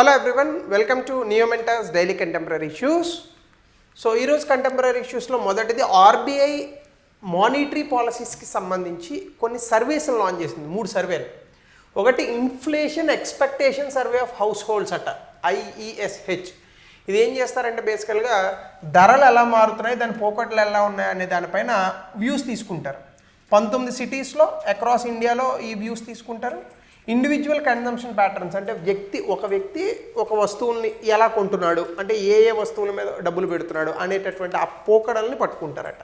Hello everyone, welcome to Neomentors daily contemporary issues. So ఈరోజు contemporary ఇష్యూస్లో మొదటిది RBI monetary పాలసీస్కి సంబంధించి కొన్ని సర్వేస్ని లాంచ్ చేసింది. 3 సర్వేలు. ఒకటి inflation expectation survey of house holds అట, IESH. ఇది ఏం చేస్తారంటే బేసికల్గా ధరలు ఎలా మారుతున్నాయి, దాని పోకట్లు ఎలా ఉన్నాయి అనే దానిపైన వ్యూస్ తీసుకుంటారు. 19 సిటీస్లో అక్రాస్ ఇండియాలో ఈ వ్యూస్ తీసుకుంటారు. ఇండివిజువల్ కన్జంప్షన్ ప్యాటర్న్స్ అంటే ఒక వ్యక్తి ఒక వస్తువుల్ని ఎలా కొంటున్నాడు, అంటే ఏ వస్తువుల మీద డబ్బులు పెడుతున్నాడు అనేటటువంటి ఆ పోకడల్ని పట్టుకుంటారట.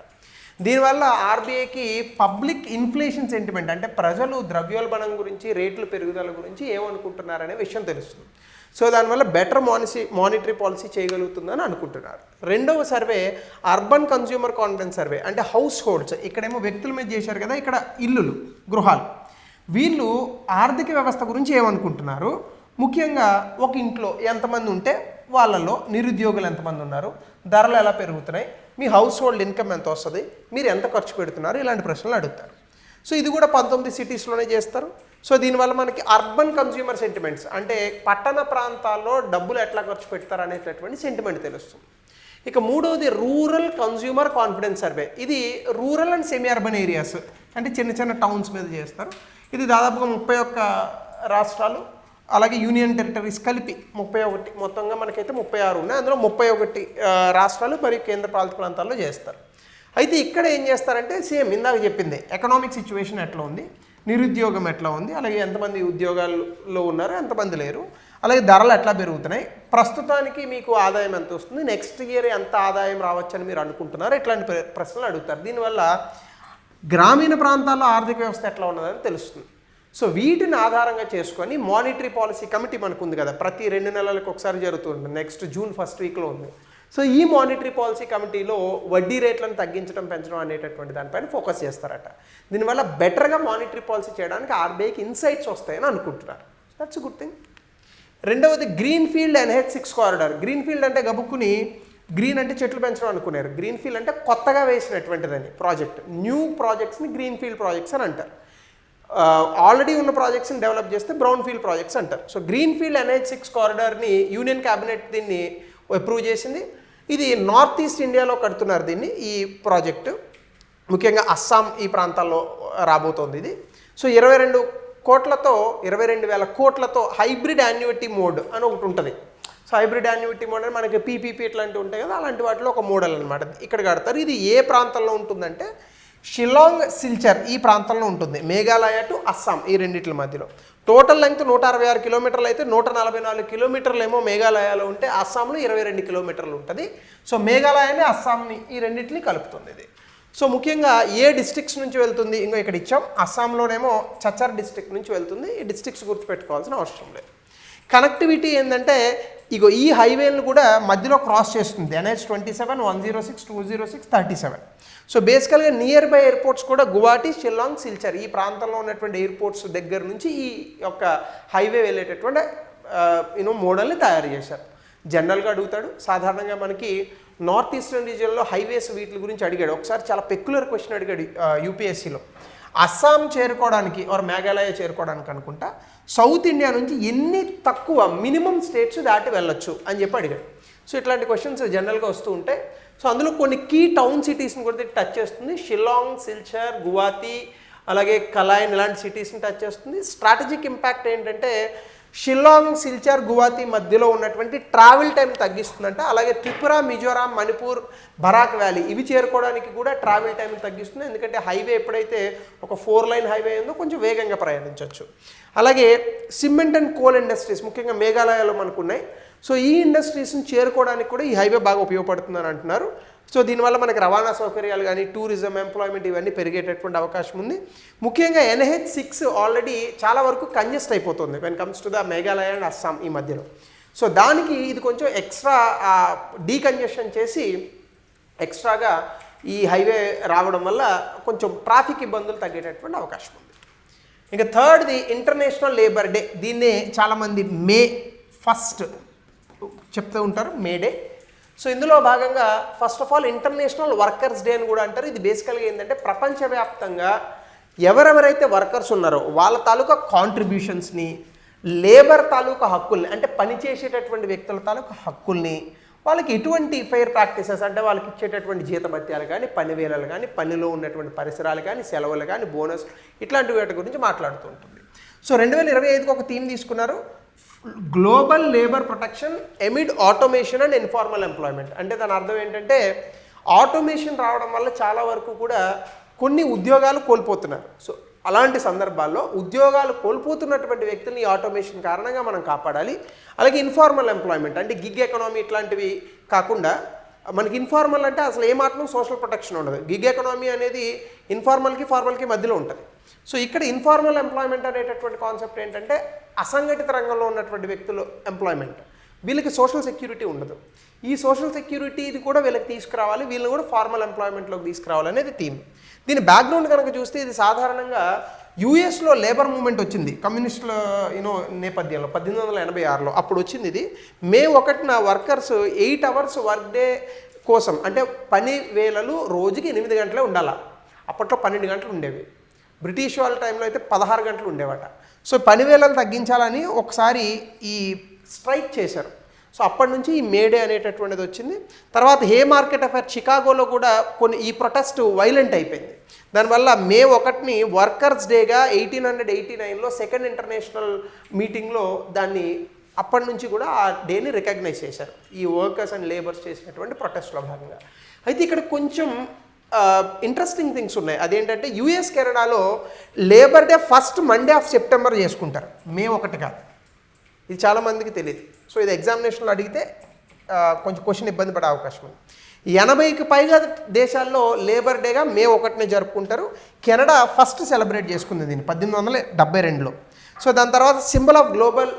దీనివల్ల ఆర్బీఐకి పబ్లిక్ ఇన్ఫ్లేషన్ సెంటిమెంట్ అంటే ప్రజలు ద్రవ్యోల్బణం గురించి, రేట్ల పెరుగుదల గురించి ఏమనుకుంటున్నారనే విషయం తెలుస్తుంది. సో దానివల్ల బెటర్ మానిటరీ పాలసీ చేయగలుగుతుందని అనుకుంటున్నారు. రెండవ survey urban consumer confidence survey, అంటే హౌస్ హోల్డ్స్. ఇక్కడేమో వ్యక్తుల మీద చేశారు కదా, ఇక్కడ ఇల్లులు, గృహాలు. వీళ్ళు ఆర్థిక వ్యవస్థ గురించి ఏమనుకుంటున్నారు, ముఖ్యంగా ఒక ఇంట్లో ఎంతమంది ఉంటే వాళ్ళలో నిరుద్యోగులు ఎంతమంది ఉన్నారు, ధరలు ఎలా పెరుగుతున్నాయి, మీ హౌస్ హోల్డ్ ఇన్కమ్ ఎంత వస్తుంది, మీరు ఎంత ఖర్చు పెడుతున్నారు, ఇలాంటి ప్రశ్నలు అడుగుతారు. సో ఇది కూడా 19 సిటీస్లోనే చేస్తారు. సో దీనివల్ల మనకి అర్బన్ కన్స్యూమర్ సెంటిమెంట్స్ అంటే పట్టణ ప్రాంతాల్లో డబ్బులు ఎట్లా ఖర్చు పెడతారు అనేటటువంటి సెంటిమెంట్ తెలుస్తుంది. ఇక మూడవది రూరల్ కన్స్యూమర్ కాన్ఫిడెన్స్ సర్వే. ఇది rural and semi urban areas అంటే చిన్న చిన్న టౌన్స్ మీద చేస్తారు. ఇది దాదాపుగా 31 రాష్ట్రాలు అలాగే యూనియన్ టెరిటరీస్ కలిపి 31, మొత్తంగా మనకైతే 36 ఉన్నాయి. అందులో 31 రాష్ట్రాలు మరియు కేంద్రపాలిత ప్రాంతాల్లో చేస్తారు. అయితే ఇక్కడ ఏం చేస్తారంటే సేమ్ ఇందాక చెప్పింది, ఎకనామిక్ సిచ్యువేషన్ ఎట్లా ఉంది, నిరుద్యోగం ఎట్లా ఉంది, అలాగే ఎంతమంది ఉద్యోగాల్లో ఉన్నారు, ఎంతమంది లేరు, అలాగే ధరలు ఎట్లా పెరుగుతున్నాయి, ప్రస్తుతానికి మీకు ఆదాయం ఎంత వస్తుంది, నెక్స్ట్ ఇయర్ ఎంత ఆదాయం రావచ్చని మీరు అనుకుంటున్నారు, ఇట్లాంటి ప్రశ్నలు అడుగుతారు. దీనివల్ల గ్రామీణ ప్రాంతాల్లో ఆర్థిక వ్యవస్థ ఎట్లా ఉన్నదని తెలుస్తుంది. సో వీటిని ఆధారంగా చేసుకొని మానిటరీ పాలసీ కమిటీ మనకు ఉంది కదా, ప్రతి 2 నెలలకు ఒకసారి జరుగుతుంది, నెక్స్ట్ జూన్ 1st వీక్లో ఉంది. సో ఈ మానిటరీ పాలసీ కమిటీలో వడ్డీ రేట్లను తగ్గించడం, పెంచడం అనేటటువంటి దానిపైన ఫోకస్ చేస్తారట. దీనివల్ల బెటర్గా మానిటరీ పాలసీ చేయడానికి ఆర్బీఐకి ఇన్సైట్స్ వస్తాయని అనుకుంటున్నారు. That's good thing. రెండవది green field NH6 corridor. Green field అంటే గబుక్కుని గ్రీన్ అంటే చెట్లు పెంచడం అనుకున్నారు. గ్రీన్ ఫీల్డ్ అంటే కొత్తగా వేసినటువంటిదని ప్రాజెక్ట్. న్యూ ప్రాజెక్ట్స్ని గ్రీన్ ఫీల్డ్ ప్రాజెక్ట్స్ అని అంటారు. ఆల్రెడీ ఉన్న ప్రాజెక్ట్స్ని డెవలప్ చేస్తే బ్రౌన్ ఫీల్డ్ ప్రాజెక్ట్స్ అంటారు. సో గ్రీన్ ఫీల్డ్ NH6 కారిడార్ని యూనియన్ క్యాబినెట్ దీన్ని అప్రూవ్ చేసింది. ఇది నార్త్ ఈస్ట్ ఇండియాలో కడుతున్నారు దీన్ని, ఈ ప్రాజెక్టు ముఖ్యంగా అస్సాం ఈ ప్రాంతాల్లో రాబోతోంది ఇది. సో 22,000 కోట్లతో హైబ్రిడ్ యాన్యుటీ మోడ్ అని ఒకటి ఉంటుంది. సో హైబ్రిడ్ యాన్యుటీ మోడ్ అని మనకి PPP ఇట్లాంటివి ఉంటాయి కదా, అలాంటి వాటిలో ఒక మోడల్ అనమాట. ఇక్కడ కడతారు. ఇది ఏ ప్రాంతంలో ఉంటుందంటే షిల్లాంగ్, సిల్చర్ ఈ ప్రాంతంలో ఉంటుంది. మేఘాలయ టు అస్సాం ఈ రెండింటి మధ్యలో. టోటల్ లెంగ్త్ 166 కిలోమీటర్లు అయితే 144 కిలోమీటర్లు ఏమో మేఘాలయలో ఉంటే అస్సాంలో 22 కిలోమీటర్లు ఉంటుంది. సో మేఘాలయని అస్సాంని ఈ రెండింటిని కలుపుతుంది ఇది. సో ముఖ్యంగా ఏ డిస్ట్రిక్ట్స్ నుంచి వెళ్తుంది, ఇంకా ఇక్కడ ఇచ్చాం, అస్సాంలోనేమో చచ్చర్ డిస్ట్రిక్ట్ నుంచి వెళ్తుంది. ఈ డిస్ట్రిక్ట్స్ గుర్తుపెట్టుకోవాల్సిన అవసరం లేదు. కనెక్టివిటీ ఏంటంటే ఇగో ఈ హైవేలను కూడా మధ్యలో క్రాస్ చేస్తుంది. NH27, 106, 206, 37. సో బేసికల్గా నియర్ బై ఎయిర్పోర్ట్స్ కూడా గువాహటి, షిల్లాంగ్, సిల్చర్ ఈ ప్రాంతంలో ఉన్నటువంటి ఎయిర్పోర్ట్స్ దగ్గర నుంచి ఈ యొక్క హైవే వెళ్ళేటటువంటి మోడల్ని తయారు చేశారు. జనరల్గా అడుగుతాడు, సాధారణంగా మనకి నార్త్ ఈస్టర్న్ రీజియన్లో హైవేస్ వీటి గురించి అడిగాడు. ఒకసారి చాలా పెక్యులర్ క్వశ్చన్ అడిగాడు UPSCలో. అస్సాం చేరుకోవడానికి ఆర్ మేఘాలయ చేరుకోవడానికి అనుకుంటా సౌత్ ఇండియా నుంచి ఎన్ని తక్కువ మినిమం స్టేట్స్ దాటి వెళ్ళొచ్చు అని చెప్పి అడిగాడు. సో ఇట్లాంటి క్వశ్చన్స్ జనరల్గా వస్తూ ఉంటాయి. సో అందులో కొన్ని కీ టౌన్ సిటీస్ని కూడా టచ్ చేస్తుంది. షిల్లాంగ్, సిల్చర్, గువాహతి అలాగే కలాయన్ ఇలాంటి సిటీస్ని టచ్ చేస్తుంది. స్ట్రాటజిక్ ఇంపాక్ట్ ఏంటంటే షిల్లాంగ్, సిల్చర్, గువాహతి మధ్యలో ఉన్నటువంటి ట్రావెల్ టైం తగ్గిస్తుందంట. అలాగే త్రిపుర, మిజోరాం, మణిపూర్, బరాక్ వ్యాలీ ఇవి చేరుకోవడానికి కూడా ట్రావెల్ టైం తగ్గిస్తుంది. ఎందుకంటే హైవే ఎప్పుడైతే ఒక 4 లైన్ హైవే ఉందో కొంచెం వేగంగా ప్రయాణించవచ్చు. అలాగే సిమెంట్ అండ్ కోల్ ఇండస్ట్రీస్ ముఖ్యంగా మేఘాలయలో మనకున్నాయి. సో ఈ ఇండస్ట్రీస్ని చేరుకోవడానికి కూడా ఈ హైవే బాగా ఉపయోగపడుతుందని అంటున్నారు. సో దీనివల్ల మనకి రవాణా సౌకర్యాలు కానీ, టూరిజం, ఎంప్లాయ్మెంట్ ఇవన్నీ పెరిగేటటువంటి అవకాశం ఉంది. ముఖ్యంగా NH6 ఆల్రెడీ చాలా వరకు కంజెస్ట్ అయిపోతుంది when comes to the Meghalaya and Assam ఈ మధ్యలో. సో దానికి ఇది కొంచెం ఎక్స్ట్రా డీకంజెషన్ చేసి ఎక్స్ట్రాగా ఈ హైవే రావడం వల్ల కొంచెం ట్రాఫిక్ ఇబ్బందులు తగ్గేటటువంటి అవకాశం ఉంది. ఇంకా థర్డ్ది ఇంటర్నేషనల్ లేబర్ డే. దీన్నే చాలామంది May 1st చెప్తూ ఉంటారు, మే డే. సో ఇందులో భాగంగా first of all international workers day అని కూడా అంటారు. ఇది బేసికల్గా ఏంటంటే ప్రపంచవ్యాప్తంగా ఎవరెవరైతే వర్కర్స్ ఉన్నారో వాళ్ళ తాలూకా కాంట్రిబ్యూషన్స్ని లేబర్ తాలూకా హక్కుల్ని, అంటే పనిచేసేటటువంటి వ్యక్తుల తాలూకా హక్కుల్ని, వాళ్ళకి ఎటువంటి ఫెయిర్ ప్రాక్టీసెస్ అంటే వాళ్ళకి ఇచ్చేటటువంటి జీతభత్యాలు కానీ, పని వేళలు కానీ, పనిలో ఉన్నటువంటి పరిసరాలు కానీ, సెలవులు కానీ, బోనస్, ఇట్లాంటి వాటి గురించి మాట్లాడుతూ ఉంటుంది. సో 2025కి ఒక థీమ్ తీసుకున్నారు, global labour protection amid automation and informal employment. అంటే దాని అర్థం ఏంటంటే ఆటోమేషన్ రావడం వల్ల చాలా వరకు కూడా కొన్ని ఉద్యోగాలు కోల్పోతున్నారు. సో అలాంటి సందర్భాల్లో ఉద్యోగాలు కోల్పోతున్నటువంటి వ్యక్తుల్ని ఆటోమేషన్ కారణంగా మనం కాపాడాలి. అలాగే ఇన్ఫార్మల్ ఎంప్లాయ్మెంట్ అంటే గిగ్ ఎకనామీ ఇట్లాంటివి కాకుండా మనకి ఇన్ఫార్మల్ అంటే అసలు ఏమాత్రం సోషల్ ప్రొటెక్షన్ ఉండదు. గిగ్ ఎకనామీ అనేది ఇన్ఫార్మల్కి ఫార్మల్కి మధ్యలో ఉంటుంది. సో ఇక్కడ ఇన్ఫార్మల్ ఎంప్లాయ్మెంట్ అనేటటువంటి కాన్సెప్ట్ ఏంటంటే అసంఘటిత రంగంలో ఉన్నటువంటి వ్యక్తులు ఎంప్లాయ్మెంట్, వీళ్ళకి సోషల్ సెక్యూరిటీ ఉండదు. ఈ సోషల్ సెక్యూరిటీని కూడా వీళ్ళకి తీసుకురావాలి, వీళ్ళని కూడా ఫార్మల్ ఎంప్లాయ్మెంట్లోకి తీసుకురావాలి అనేది థీమ్. దీని బ్యాక్గ్రౌండ్ కనుక చూస్తే ఇది సాధారణంగా యూఎస్లో లేబర్ మూవ్మెంట్ వచ్చింది కమ్యూనిస్టుల నేపథ్యంలో 1886లో అప్పుడు వచ్చింది. ఇది మే 1న వర్కర్స్ 8 అవర్స్ వర్క్ డే కోసం, అంటే పని వేళలు రోజుకి 8 గంటలే ఉండాలా. అప్పట్లో 12 గంటలు ఉండేవి. బ్రిటిష్ వాళ్ళ టైంలో అయితే 16 గంటలు ఉండేవట. సో పని వేళలు తగ్గించాలని ఒకసారి ఈ స్ట్రైక్ చేశారు. సో అప్పటి నుంచి ఈ మేడే అనేటటువంటిది వచ్చింది. తర్వాత హే మార్కెట్ అఫైర్ చికాగోలో కూడా ఈ ప్రొటెస్ట్ వైలెంట్ అయిపోయింది. దానివల్ల మే 1ని వర్కర్స్ డేగా 1889లో సెకండ్ ఇంటర్నేషనల్ మీటింగ్లో దాన్ని అప్పటి నుంచి కూడా ఆ డేని రికగ్నైజ్ చేశారు ఈ వర్కర్స్ అండ్ లేబర్స్ చేసినటువంటి ప్రొటెస్ట్లో భాగంగా. అయితే ఇక్కడ కొంచెం ఇంట్రెస్టింగ్ థింగ్స్ ఉన్నాయి. అదేంటంటే యూఎస్ కెనడాలో labour day first Monday of September చేసుకుంటారు, మే 1 కాదు. ఇది చాలామందికి తెలియదు. సో ఇది ఎగ్జామినేషన్లో అడిగితే కొంచెం క్వశ్చన్ ఇబ్బంది పడే అవకాశం ఉంది. 80కి పైగా దేశాల్లో లేబర్ డేగా మే 1నే జరుపుకుంటారు. కెనడా ఫస్ట్ సెలబ్రేట్ చేసుకుంది దీన్ని 1872లో. సో దాని తర్వాత symbol of global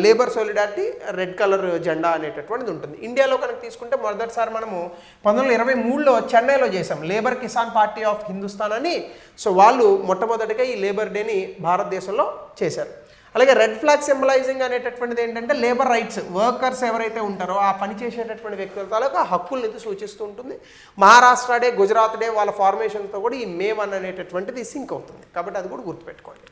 labour solidarity red colour జెండా అనేటటువంటిది ఉంటుంది. ఇండియాలో కనుక తీసుకుంటే మొదటిసారి మనము 1923లో చెన్నైలో చేసాం labour Kisan party of Hindustan అని. సో వాళ్ళు మొట్టమొదటిగా ఈ లేబర్ డేని భారతదేశంలో చేశారు. అలాగే రెడ్ ఫ్లాగ్ సింబలైజింగ్ అనేటటువంటిది ఏంటంటే లేబర్ రైట్స్, వర్కర్స్ ఎవరైతే ఉంటారో ఆ పని చేసేటటువంటి వ్యక్తుల తాలూకా హక్కుల్ని సూచిస్తూ ఉంటుంది. మహారాష్ట్ర డే, గుజరాత్ డే వాళ్ళ ఫార్మేషన్తో కూడా ఈ మే 1 అనేటటువంటిది సింక్ అవుతుంది. కాబట్టి అది కూడా గుర్తుపెట్టుకోండి.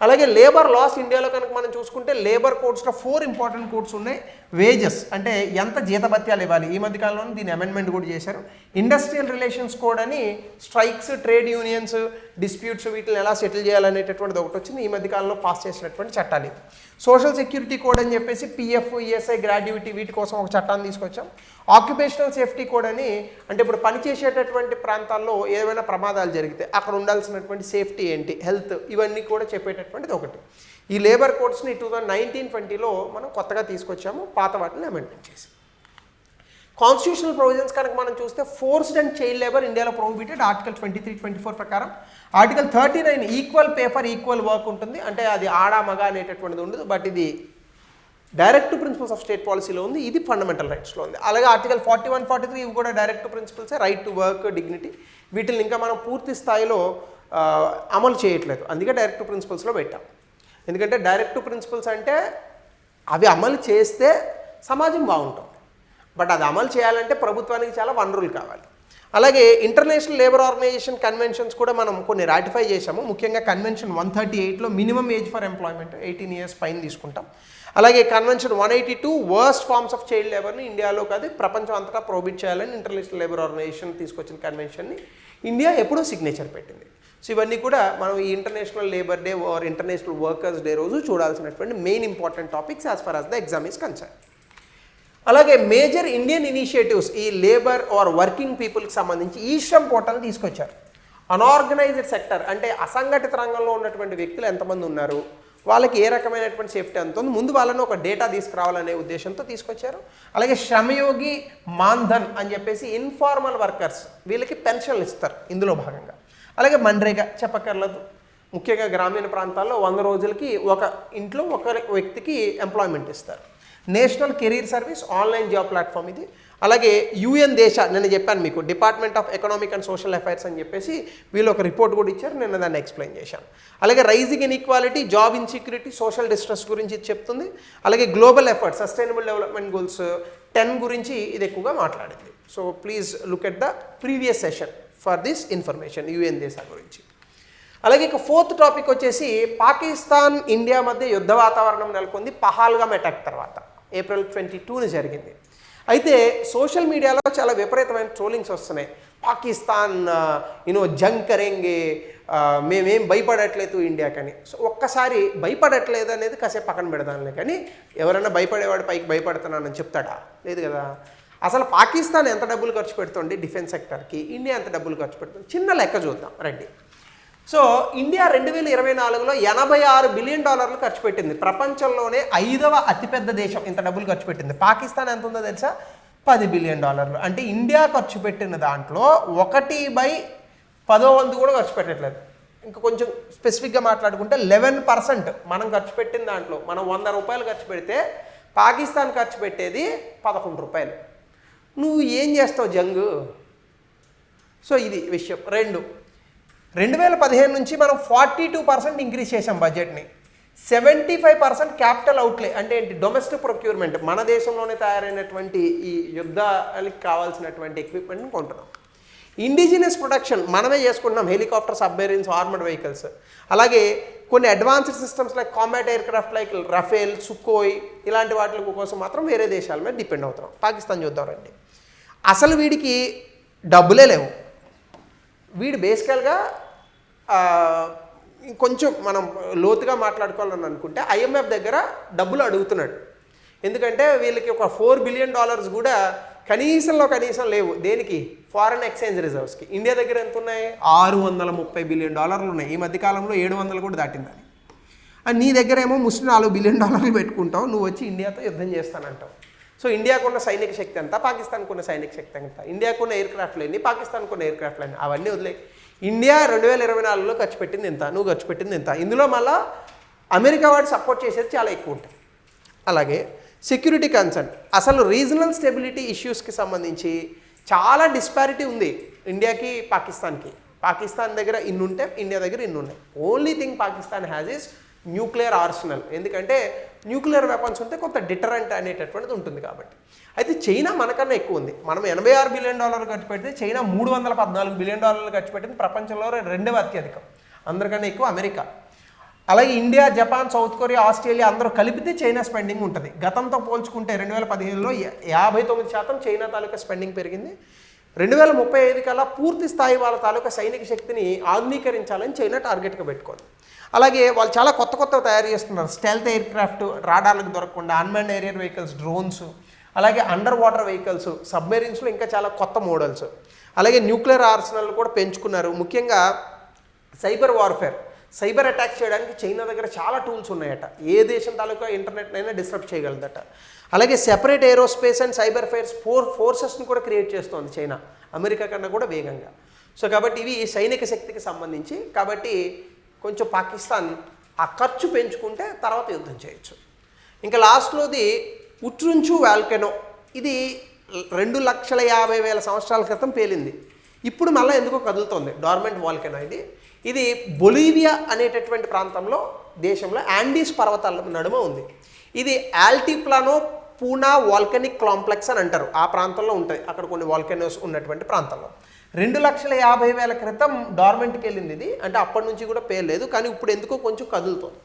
అలాగే లేబర్ లాస్ ఇండియాలో కనుక మనం చూసుకుంటే లేబర్ కోడ్స్లో 4 ఇంపార్టెంట్ కోడ్స్ ఉన్నాయి. వేజెస్ అంటే ఎంత జీతభత్యాలు ఇవ్వాలి, ఈ మధ్యకాలంలో దీని అమెండ్మెంట్ కూడా చేశారు. ఇండస్ట్రియల్ రిలేషన్స్ కోడ్ అని స్ట్రైక్స్, ట్రేడ్ యూనియన్స్, డిస్ప్యూట్స్ వీటిని ఎలా సెటిల్ చేయాలనేటటువంటిది ఒకటి వచ్చింది. ఈ మధ్యకాలంలో పాస్ చేసినటువంటి చట్టాలు. సోషల్ సెక్యూరిటీ కోడ్ అని చెప్పేసి పిఎఫ్, ఈఎస్ఐ, గ్రాడ్యుటీ వీటి కోసం ఒక చట్టాన్ని తీసుకొచ్చాం. ఆక్యుపేషనల్ సేఫ్టీ కోడ్ అని, అంటే ఇప్పుడు పనిచేసేటటువంటి ప్రాంతాల్లో ఏమైనా ప్రమాదాలు జరిగితే అక్కడ ఉండాల్సినటువంటి సేఫ్టీ ఏంటి, హెల్త్, ఇవన్నీ కూడా చెప్పేటటువంటిది ఒకటి. ఈ లేబర్ కోడ్స్ని 2019-20లో మనం కొత్తగా తీసుకొచ్చాము, పాత వాటిని అమెండ్మెంట్ చేసి. కాన్స్టిట్యూషనల్ ప్రొవిజన్స్ కనుక మనం చూస్తే ఫోర్స్డ్ అండ్ చైల్డ్ లేబర్ ఇండియాలో ప్రొహిబిటెడ్ ఆర్టికల్ 23-24 ప్రకారం. Article 39 equal pay for equal work ఉంటుంది, అంటే అది ఆడ మగ అనేటటువంటిది ఉండదు. బట్ ఇది డైరెక్ట్ ప్రిన్సిపల్స్ ఆఫ్ స్టేట్ పాలసీలో ఉంది, ఇది ఫండమెంటల్ రైట్స్లో ఉంది. అలాగే ఆర్టికల్ 41-43 ఇవి కూడా డైరెక్ట్ ప్రిన్సిపల్సే, రైట్ టు వర్క్, డిగ్నిటీ. వీటిని ఇంకా మనం పూర్తి స్థాయిలో అమలు చేయట్లేదు, అందుకే డైరెక్ట్ ప్రిన్సిపల్స్లో పెట్టాం. ఎందుకంటే డైరెక్ట్ ప్రిన్సిపల్స్ అంటే అవి అమలు చేస్తే సమాజం బాగుంటుంది, బట్ అది అమలు చేయాలంటే ప్రభుత్వానికి చాలా వనరులు కావాలి. అలాగే ఇంటర్నేషనల్ లేబర్ ఆర్గనైజేషన్ కన్వెన్షన్స్ కూడా మనం కొన్ని రాటిఫై చేశాము. ముఖ్యంగా కన్వెన్షన్ 138లో minimum age for employment 18 years పైన తీసుకుంటాం. అలాగే convention 182 worst forms of child లేబర్ని ఇండియాలో కాదు ప్రపంచం అంతటా ప్రొహిబిట్ చేయాలని ఇంటర్నేషనల్ లేబర్ ఆర్గనైజేషన్ తీసుకొచ్చిన కన్వెన్షన్ని ఇండియా ఎప్పుడూ సిగ్నేచర్ పెట్టింది. సో ఇవన్నీ కూడా మనం ఈ international labour day or international workers day రోజు చూడాల్సినటువంటి main important topics as far as the exam is concerned. అలాగే మేజర్ ఇండియన్ ఇనిషియేటివ్స్ ఈ లేబర్ ఆర్ వర్కింగ్ పీపుల్కి సంబంధించి ఈ శ్రమ్ పోర్టల్ తీసుకొచ్చారు. అన్ఆర్గనైజ్డ్ సెక్టర్ అంటే అసంఘటిత రంగంలో ఉన్నటువంటి వ్యక్తులు ఎంతమంది ఉన్నారు, వాళ్ళకి ఏ రకమైనటువంటి సేఫ్టీ ఎంత ఉంది, ముందు వాళ్ళని ఒక డేటా తీసుకురావాలనే ఉద్దేశంతో తీసుకొచ్చారు. అలాగే శ్రమయోగి మాన్ధన్ అని చెప్పేసి ఇన్ఫార్మల్ వర్కర్స్ వీళ్ళకి పెన్షన్లు ఇస్తారు ఇందులో భాగంగా. అలాగే మన్రేగా చెప్పక్కర్లేదు, ముఖ్యంగా గ్రామీణ ప్రాంతాల్లో 100 రోజులకి ఒక ఇంట్లో ఒక వ్యక్తికి ఎంప్లాయ్మెంట్ ఇస్తారు. National career service online job platform ఇది. అలాగే యుఎన్ దేశ నేను చెప్పాను మీకు department of economic and social affairs అని చెప్పేసి వీళ్ళు ఒక రిపోర్ట్ కూడా ఇచ్చారు, నేను దాన్ని ఎక్స్ప్లెయిన్ చేశాను. అలాగే rising inequality, job insecurity, social distress గురించి ఇది చెప్తుంది. అలాగే global efforts, sustainable development goals 10 గురించి ఇది ఎక్కువగా మాట్లాడింది. So please look at the previous session for this information UN దేశ గురించి. అలాగే ఇక ఫోర్త్ టాపిక్ వచ్చేసి పాకిస్తాన్ ఇండియా మధ్య యుద్ధ వాతావరణం నెలకొంది పహల్గామ్ అటాక్ తర్వాత ఏప్రిల్ 22ని జరిగింది. అయితే సోషల్ మీడియాలో చాలా విపరీతమైన ట్రోలింగ్స్ వస్తున్నాయి. పాకిస్తాన్ జంగ్ కరేంగే, మేమేం భయపడట్లేదు ఇండియాకని. సో ఒక్కసారి భయపడట్లేదు అనేది కాసేపు పక్కన పెడదాంలే, కానీ ఎవరైనా భయపడేవాడు పైకి భయపడుతున్నానని చెప్తాడా? లేదు కదా. అసలు పాకిస్తాన్ ఎంత డబ్బులు ఖర్చు పెడుతుంది డిఫెన్స్ సెక్టర్కి, ఇండియా ఎంత డబ్బులు ఖర్చు పెడుతుంది, చిన్న లెక్క చూద్దాం రండి. సో ఇండియా 2024లో $86 బిలియన్ ఖర్చు పెట్టింది. ప్రపంచంలోనే 5వ అతిపెద్ద దేశం ఇంత డబ్బులు ఖర్చు పెట్టింది. పాకిస్తాన్ ఎంత ఉందో తెలుసా? $10 బిలియన్. అంటే ఇండియా ఖర్చు పెట్టిన దాంట్లో 1/10 కూడా ఖర్చు పెట్టట్లేదు. ఇంకా కొంచెం స్పెసిఫిక్గా మాట్లాడుకుంటే 11% మనం ఖర్చు పెట్టిన దాంట్లో, మనం ₹100 ఖర్చు పెడితే పాకిస్తాన్ ఖర్చు పెట్టేది ₹11. నువ్వు ఏం చేస్తావు జంగు? సో ఇది విషయం. 2015 నుంచి మనం 42% ఇంక్రీజ్ చేసాం బడ్జెట్ని. 75% క్యాపిటల్ అవుట్లే, అంటే ఏంటి? డొమెస్టిక్ ప్రొక్యూర్మెంట్, మన దేశంలోనే తయారైనటువంటి ఈ యుద్ధానికి కావాల్సినటువంటి ఎక్విప్మెంట్ని కొంటున్నాం. ఇండిజినస్ ప్రొడక్షన్ మనమే చేసుకుంటున్నాం, హెలికాప్టర్, సబ్మెరీన్స్, ఆర్మర్డ్ వెహికల్స్. అలాగే కొన్ని advanced systems like combat aircraft like Rafale, Sukhoi ఇలాంటి వాటి కోసం మాత్రం వేరే దేశాల మీద డిపెండ్ అవుతాం. పాకిస్తాన్ చూద్దాం రండి. అసలు వీడికి డబ్బులే లేవు. వీడు బేసికల్గా కొంచెం మనం లోతుగా మాట్లాడుకోవాలని అనుకుంటే IMF దగ్గర డబ్బులు అడుగుతున్నాడు. ఎందుకంటే వీళ్ళకి ఒక $4 బిలియన్ కూడా కనీసం లేవు. దేనికి? Foreign exchange రిజర్వ్స్కి. ఇండియా దగ్గర ఎంత ఉన్నాయి? $630 బిలియన్ ఉన్నాయి. ఈ మధ్యకాలంలో 700 కూడా దాటిందని. నీ దగ్గర ఏమో ముస్లిం $4 బిలియన్ పెట్టుకుంటావు, నువ్వు వచ్చి ఇండియాతో యుద్ధం చేస్తానంటావు. సో ఇండియాకున్న సైనిక శక్తి ఎంత, పాకిస్తాన్కు ఉన్న సైనిక శక్తి ఎంత, ఇండియాకున్న ఎయిర్ క్రాఫ్ట్ లేని, పాకిస్తాన్కు ఉన్న ఎయిర్ క్రాఫ్ట్ లేని, అవన్నీ వదిలే. ఇండియా 2024లో ఖర్చు పెట్టింది ఎంత, నువ్వు ఖర్చు పెట్టింది ఎంత. ఇందులో మళ్ళీ అమెరికా వాడు సపోర్ట్ చేసేది చాలా ఎక్కువ ఉంటుంది. అలాగే సెక్యూరిటీ కన్సర్న్, అసలు రీజనల్ స్టెబిలిటీ ఇష్యూస్కి సంబంధించి చాలా డిస్పారిటీ ఉంది ఇండియాకి పాకిస్తాన్కి. పాకిస్తాన్ దగ్గర ఇన్ని ఉంటే ఇండియా దగ్గర ఇన్ని ఉన్నాయి. Only thing Pakistan has is nuclear arsenal. ఎందుకంటే న్యూక్లియర్ వెపన్స్ ఉంటే కొంత డిటరెంట్ అనేటటువంటిది ఉంటుంది కాబట్టి. అయితే చైనా మనకన్నా ఎక్కువ ఉంది. మనం $86 బిలియన్ ఖర్చు పెడితే చైనా $314 బిలియన్ ఖర్చు పెట్టింది. ప్రపంచంలో 2వ అత్యధికం, అందరికన్నా ఎక్కువ అమెరికా. అలాగే India, Japan, south Korea, Australia అందరూ కలిపితే చైనా స్పెండింగ్ ఉంటుంది. గతంతో పోల్చుకుంటే 2015లో 59% చైనా తాలూకా స్పెండింగ్ పెరిగింది. 2035 కల్లా పూర్తి స్థాయి వాళ్ళ తాలూకా సైనిక శక్తిని ఆధునీకరించాలని చైనా టార్గెట్గా పెట్టుకోండి. అలాగే వాళ్ళు చాలా కొత్త తయారు చేస్తున్నారు. స్టెల్త్ ఎయిర్ క్రాఫ్ట్, రాడార్లకు దొరకకుండా అన్మాన్డ్ ఏరియర్ వెహికల్స్, డ్రోన్స్, అలాగే అండర్ వాటర్ వెహికల్స్, సబ్మెరీన్స్లో ఇంకా చాలా కొత్త మోడల్స్. అలాగే న్యూక్లియర్ ఆర్సనల్ కూడా పెంచుకున్నారు. ముఖ్యంగా సైబర్ వార్ఫేర్, సైబర్ అటాక్ చేయడానికి చైనా దగ్గర చాలా టూల్స్ ఉన్నాయట. ఏ దేశం తాలూకా ఇంటర్నెట్నైనా డిస్టర్బ్ చేయగలదట. అలాగే సెపరేట్ ఏరోస్పేస్ అండ్ సైబర్ ఫోర్సెస్ని కూడా క్రియేట్ చేస్తోంది చైనా, అమెరికా కన్నా కూడా వేగంగా. సో కాబట్టి ఇవి సైనిక శక్తికి సంబంధించి. కాబట్టి కొంచెం పాకిస్తాన్ ఆ ఖర్చు పెంచుకుంటే తర్వాత యుద్ధం చేయొచ్చు. ఇంకా లాస్ట్లోది ఉట్రుంచు వాల్కెనో. ఇది 2,50,000 సంవత్సరాల క్రితం పేలింది. ఇప్పుడు మళ్ళీ ఎందుకో కదులుతోంది. డార్మెంట్ వాల్కెనో ఇది బొలీవియా అనేటటువంటి ప్రాంతంలో, దేశంలో యాండీస్ పర్వతాల నడుమ ఉంది. ఇది ఆల్టిప్లానో పూనా వాల్కెనిక్ కాంప్లెక్స్ అని అంటారు. ఆ ప్రాంతంలో ఉంటాయి, అక్కడ కొన్ని వాల్కెనోస్ ఉన్నటువంటి ప్రాంతంలో. 2,50,000 క్రితం డార్మెంట్కి వెళ్ళింది ఇది. అంటే అప్పటి నుంచి కూడా పేర్లేదు, కానీ ఇప్పుడు ఎందుకో కొంచెం కదులుతోంది.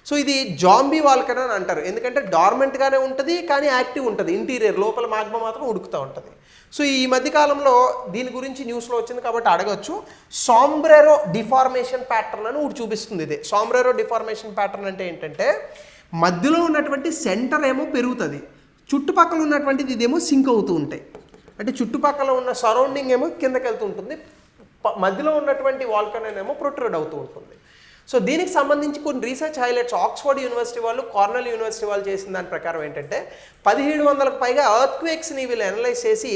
సో ఇది జాంబీ వాల్కెనో అని అంటారు. ఎందుకంటే డార్మెంట్గానే ఉంటుంది, కానీ యాక్టివ్ ఉంటుంది. ఇంటీరియర్ లోపల మాగ్మా మాత్రం ఉడుకుతూ ఉంటుంది. సో ఈ మధ్యకాలంలో దీని గురించి న్యూస్లో వచ్చింది కాబట్టి అడగచ్చు. సాంబ్రెరో డిఫార్మేషన్ ప్యాటర్న్ అని ఒకటి చూపిస్తుంది. ఇదే సాంబ్రెరో డిఫార్మేషన్ ప్యాటర్న్ అంటే ఏంటంటే, మధ్యలో ఉన్నటువంటి సెంటర్ ఏమో పెరుగుతుంది, చుట్టుపక్కల ఉన్నటువంటిది ఇదేమో సింక్ అవుతూ ఉంటాయి. అంటే చుట్టుపక్కల ఉన్న సరౌండింగ్ ఏమో కిందకి వెళ్తూ ఉంటుంది, మధ్యలో ఉన్నటువంటి వాల్కెనో ఏమో ప్రొట్రూడ్ అవుతూ ఉంటుంది. సో దీనికి సంబంధించి కొన్ని రీసెర్చ్ హైలైట్స్ ఆక్స్ఫర్డ్ యూనివర్సిటీ వాళ్ళు, కార్నెల్ యూనివర్సిటీ వాళ్ళు చేసిన దాని ప్రకారం ఏంటంటే 1700కు పైగా ఎర్త్క్వేక్స్ని వీళ్ళు అనలైజ్ చేసి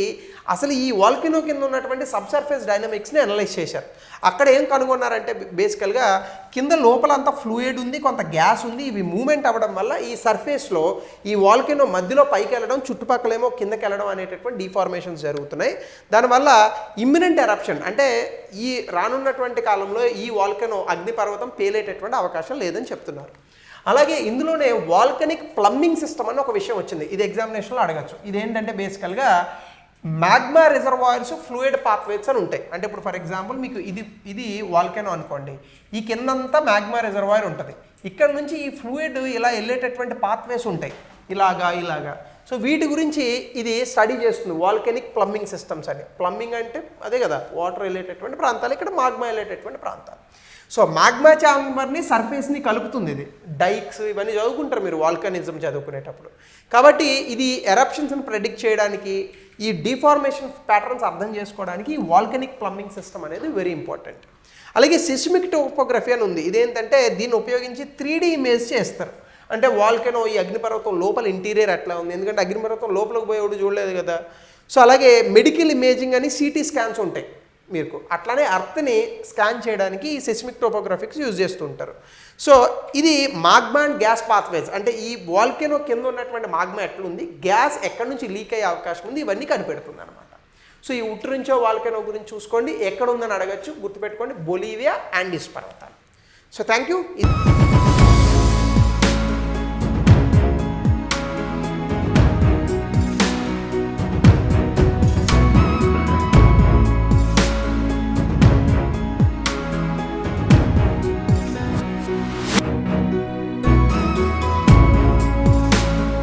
అసలు ఈ వాల్కెనో కింద ఉన్నటువంటి సబ్సర్ఫేస్ డైనమిక్స్ని అనలైజ్ చేశారు. అక్కడ ఏం కనుగొన్నారంటే బేసికల్గా కింద లోపల అంతా ఫ్లూయిడ్ ఉంది, కొంత గ్యాస్ ఉంది. ఇవి మూమెంట్ అవ్వడం వల్ల ఈ సర్ఫేస్లో ఈ వాల్కెనో మధ్యలో పైకి వెళ్ళడం, చుట్టుపక్కలేమో కిందకి వెళ్ళడం అనేటటువంటి డిఫార్మేషన్స్ జరుగుతున్నాయి. దానివల్ల ఇమ్మినెంట్ ఎరప్షన్, అంటే ఈ రానున్నటువంటి కాలంలో ఈ వాల్కెనో అగ్నిపర్వతం పేలేటటువంటి అవకాశం లేదని చెప్తున్నారు. అలాగే ఇందులోనే వాల్కనిక్ ప్లంబింగ్ సిస్టమ్ అని ఒక విషయం వచ్చింది. ఇది ఎగ్జామినేషన్లో అడగచ్చు. ఇదేంటంటే బేసికల్గా మ్యాగ్మా రిజర్వాయర్స్ ఫ్లూయిడ్ పాత్వేస్ అని ఉంటాయి. అంటే ఇప్పుడు ఫర్ ఎగ్జాంపుల్ మీకు ఇది వాల్కెనో అనుకోండి, ఈ కిందంతా మ్యాగ్మా రిజర్వాయర్ ఉంటుంది. ఇక్కడ నుంచి ఈ ఫ్లూయిడ్ ఇలా వెళ్ళేటటువంటి పాత్వేస్ ఉంటాయి, ఇలాగా. సో వీటి గురించి ఇది స్టడీ చేస్తుంది, వాల్కెనిక్ ప్లంబింగ్ సిస్టమ్స్ అని. ప్లంబింగ్ అంటే అదే కదా, వాటర్ వెళ్ళేటటువంటి ప్రాంతాలు, ఇక్కడ మాగ్మా వెళ్ళేటటువంటి ప్రాంతాలు. సో మాగ్మా ఛాంబర్ని సర్ఫేస్ని కలుపుతుంది ఇది. డైక్స్ ఇవన్నీ చదువుకుంటారు మీరు వాల్కనిజం చదువుకునేటప్పుడు. కాబట్టి ఇది ఎరప్షన్స్ని ప్రెడిక్ట్ చేయడానికి, ఈ డిఫార్మేషన్ ప్యాటర్న్స్ అర్థం చేసుకోవడానికి ఈ వాల్కనిక్ ప్లంబింగ్ సిస్టమ్ అనేది వెరీ ఇంపార్టెంట్. అలాగే సిస్మిక్ టోపోగ్రఫీ అని ఉంది. ఇదేంటంటే దీన్ని ఉపయోగించి 3D ఇమేజ్ చేస్తారు. అంటే వాల్కెనో ఈ అగ్నిపర్వతం లోపల ఇంటీరియర్ ఎట్లా ఉంది, ఎందుకంటే అగ్నిపర్వతం లోపలికి పోయేవాడు చూడలేదు కదా. సో అలాగే మెడికల్ ఇమేజింగ్ అని సిటీ స్కాన్స్ ఉంటాయి మీకు. అట్లానే అర్త్ని స్కాన్ చేయడానికి ఈ సెస్మిక్ టోపోగ్రఫిక్స్ యూజ్ చేస్తూ ఉంటారు. సో ఇది మాగ్మా అండ్ గ్యాస్ పాత్వేస్, అంటే ఈ వాల్కెనో కింద ఉన్నటువంటి మాగ్మా ఎట్లుంది, గ్యాస్ ఎక్కడి నుంచి లీక్ అయ్యే అవకాశం ఉంది, ఇవన్నీ కనిపెడుతుంది అనమాట. సో ఈ ఉట్టించో వాల్కెనో గురించి చూసుకోండి, ఎక్కడ ఉందని అడగచ్చు, గుర్తుపెట్టుకోండి, బొలీవియా అండీస్ పర్వతాలు. So thank you.